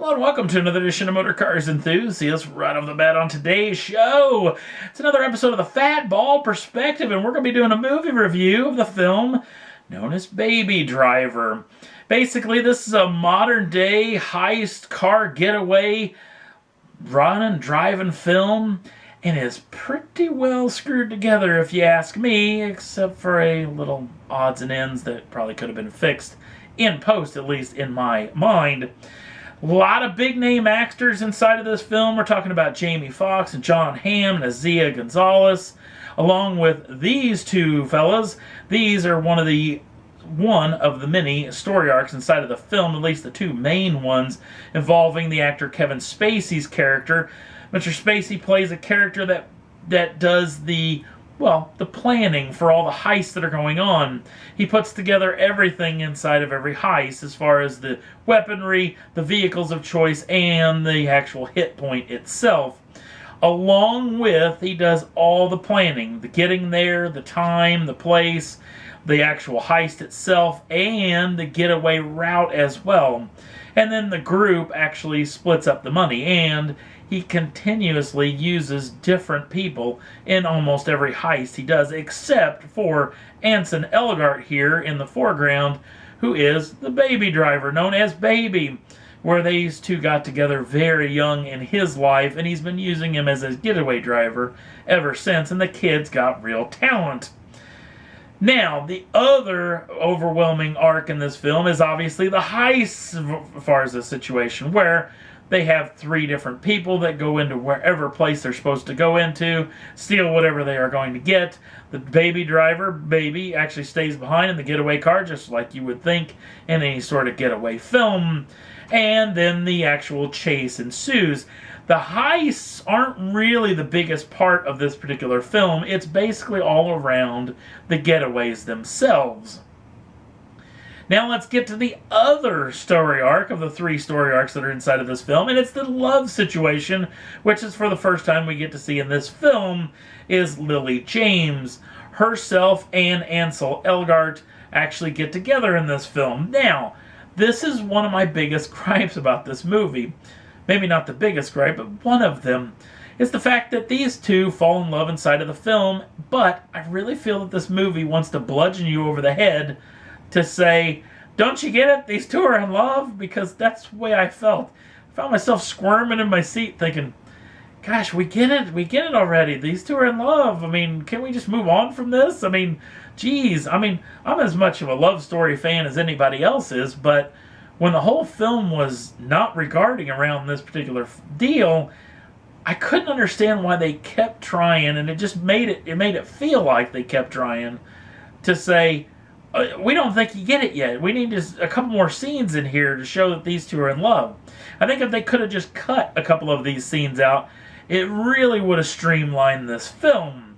Hello and welcome to another edition of Motor Cars Enthusiasts. Right off the bat on today's show, it's another episode of the Fat Ball Perspective, and we're going to be doing a movie review of the film known as Baby Driver. Basically, this is a modern-day heist car getaway driving film, and is pretty well screwed together if you ask me, except for a little odds and ends that probably could have been fixed in post, at least in my mind. A lot of big name actors inside of this film. We're talking about Jamie Foxx and Jon Hamm and Asia Gonzalez, along with these two fellas. These are one of the many story arcs inside of the film, at least the two main ones, involving the actor Kevin Spacey's character. Mr. Spacey plays a character that does the planning for all the heists that are going on. He puts together everything inside of every heist, as far as the weaponry, the vehicles of choice, and the actual hit point itself. Along with, he does all the planning, the getting there, the time, the place, the actual heist itself, and the getaway route as well. And then the group actually splits up the money, and he continuously uses different people in almost every heist he does, except for Ansel Elgort here in the foreground, who is the baby driver, known as Baby, where these two got together very young in his life, and he's been using him as his getaway driver ever since, and the kid's got real talent. Now, the other overwhelming arc in this film is obviously the heists, as far as the situation, where they have three different people that go into wherever place they're supposed to go into, steal whatever they are going to get. The baby driver, Baby, actually stays behind in the getaway car, just like you would think in any sort of getaway film. And then the actual chase ensues. The heists aren't really the biggest part of this particular film. It's basically all around the getaways themselves. Now let's get to the other story arc of the three story arcs that are inside of this film, and it's the love situation, which is for the first time we get to see in this film, is Lily James. Herself and Ansel Elgort actually get together in this film. Now, this is one of my biggest gripes about this movie. Maybe not the biggest gripe, but one of them is the fact that these two fall in love inside of the film, but I really feel that this movie wants to bludgeon you over the head to say, don't you get it? These two are in love? Because that's the way I felt. I found myself squirming in my seat thinking, gosh, we get it already. These two are in love. I mean, can we just move on from this? I mean, geez. I mean, I'm as much of a love story fan as anybody else is, but when the whole film was not regarding around this particular deal, I couldn't understand why they kept trying, and it just made it feel like they kept trying to say, we don't think you get it yet. We need a couple more scenes in here to show that these two are in love. I think if they could have just cut a couple of these scenes out, it really would have streamlined this film.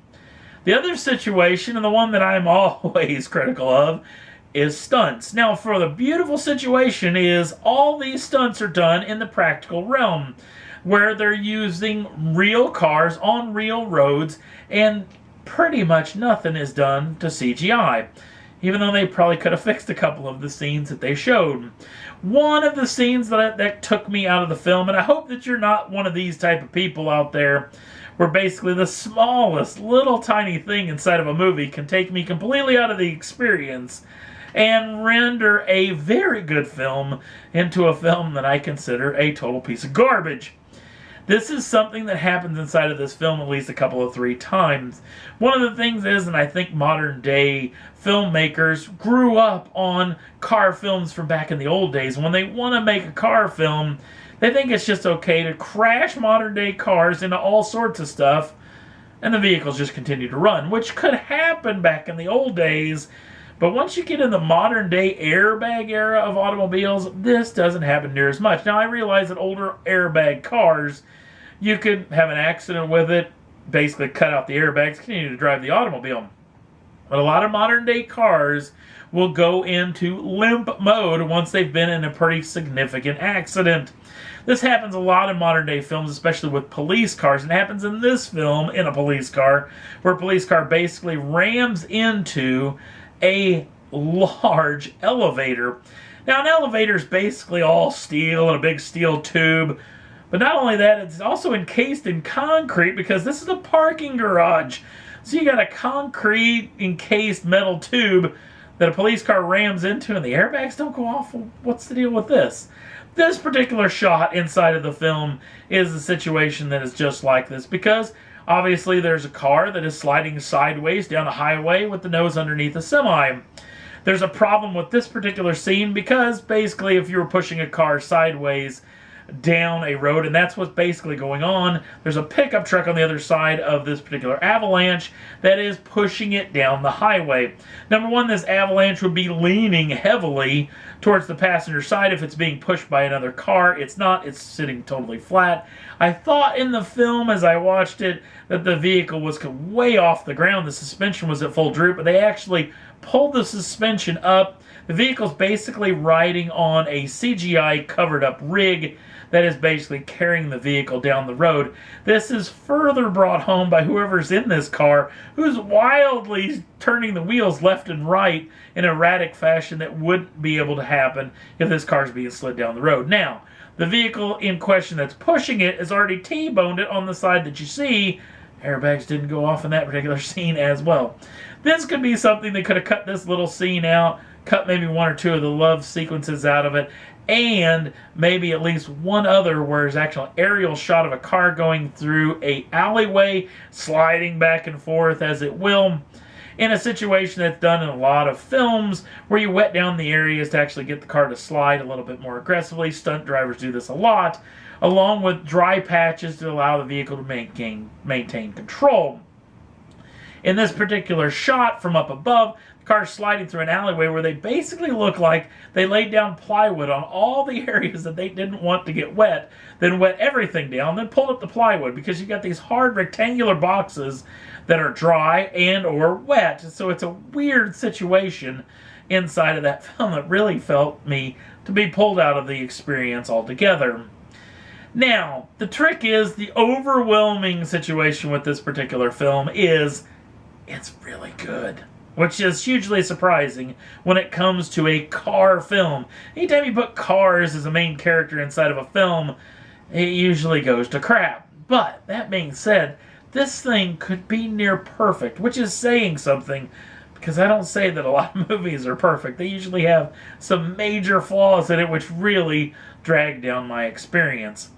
The other situation, and the one that I'm always critical of, is stunts. Now, for the beautiful situation is all these stunts are done in the practical realm, where they're using real cars on real roads, and pretty much nothing is done to CGI. Even though they probably could have fixed a couple of the scenes that they showed. One of the scenes that took me out of the film, and I hope that you're not one of these type of people out there, where basically the smallest little tiny thing inside of a movie can take me completely out of the experience and render a very good film into a film that I consider a total piece of garbage. This is something that happens inside of this film at least a couple of three times. One of the things is, and I think modern day filmmakers grew up on car films from back in the old days. When they want to make a car film, they think it's just okay to crash modern day cars into all sorts of stuff, and the vehicles just continue to run, which could happen back in the old days. But once you get in the modern day airbag era of automobiles, this doesn't happen near as much. Now, I realize that older airbag cars, you could have an accident with it, basically cut out the airbags, continue to drive the automobile. But a lot of modern day cars will go into limp mode once they've been in a pretty significant accident. This happens a lot in modern day films, especially with police cars. And it happens in this film in a police car, where a police car basically rams into a large elevator. Now, an elevator is basically all steel and a big steel tube. But not only that, it's also encased in concrete because this is a parking garage. So you got a concrete encased metal tube that a police car rams into and the airbags don't go off. Well, what's the deal with this? This particular shot inside of the film is a situation that is just like this because obviously there's a car that is sliding sideways down a highway with the nose underneath a semi. There's a problem with this particular scene because basically if you were pushing a car sideways down a road, and that's what's basically going on, there's a pickup truck on the other side of this particular avalanche that is pushing it down the highway. Number one, this avalanche would be leaning heavily towards the passenger side if it's being pushed by another car. It's not, it's sitting totally flat. I thought in the film as I watched it that the vehicle was way off the ground, the suspension was at full droop, but they actually pulled the suspension up. The vehicle's basically riding on a CGI covered up rig that is basically carrying the vehicle down the road. This is further brought home by whoever's in this car, who's wildly turning the wheels left and right in erratic fashion that wouldn't be able to happen if this car's being slid down the road. Now, the vehicle in question that's pushing it has already T-boned it on the side that you see. Airbags didn't go off in that particular scene as well. This could be something that could have cut this little scene out, cut maybe one or two of the love sequences out of it, and maybe at least one other where there's actual aerial shot of a car going through a alleyway, sliding back and forth as it will, in a situation that's done in a lot of films where you wet down the areas to actually get the car to slide a little bit more aggressively. Stunt drivers do this a lot, along with dry patches to allow the vehicle to maintain control. In this particular shot from up above, the car's sliding through an alleyway where they basically look like they laid down plywood on all the areas that they didn't want to get wet, then wet everything down, then pulled up the plywood because you got these hard rectangular boxes that are dry and or wet. So it's a weird situation inside of that film that really felt me to be pulled out of the experience altogether. Now, the trick is the overwhelming situation with this particular film is it's really good, which is hugely surprising when it comes to a car film. Anytime you put cars as a main character inside of a film, it usually goes to crap. But that being said, this thing could be near perfect, which is saying something, because I don't say that a lot of movies are perfect. They usually have some major flaws in it which really drag down my experience.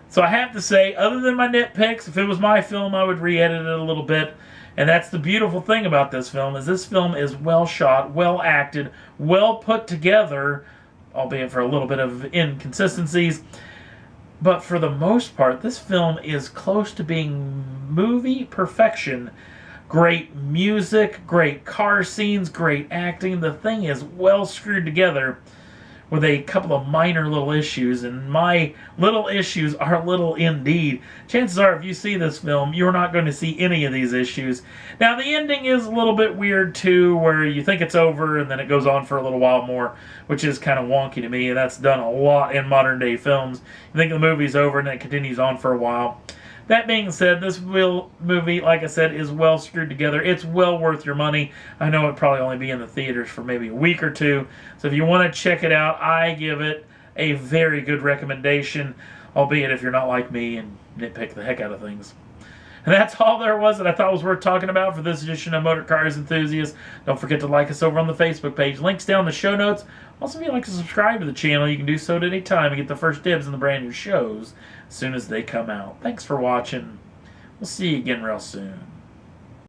So I have to say, other than my nitpicks, if it was my film, I would re-edit it a little bit. And that's the beautiful thing about this film, is this film is well shot, well acted, well put together, albeit for a little bit of inconsistencies. But for the most part, this film is close to being movie perfection. Great music, great car scenes, great acting. The thing is well screwed together with a couple of minor little issues, and my little issues are little indeed. Chances are, if you see this film, you're not going to see any of these issues. Now, the ending is a little bit weird, too, where you think it's over, and then it goes on for a little while more, which is kind of wonky to me, and that's done a lot in modern-day films. You think the movie's over, and then it continues on for a while. That being said, this movie, like I said, is well screwed together. It's well worth your money. I know it'd probably only be in the theaters for maybe a week or two. So if you want to check it out, I give it a very good recommendation, albeit if you're not like me and nitpick the heck out of things. And that's all there was that I thought was worth talking about for this edition of Motor Cars Enthusiasts. Don't forget to like us over on the Facebook page. Links down in the show notes. Also, if you'd like to subscribe to the channel, you can do so at any time and get the first dibs on the brand new shows as soon as they come out. Thanks for watching. We'll see you again real soon.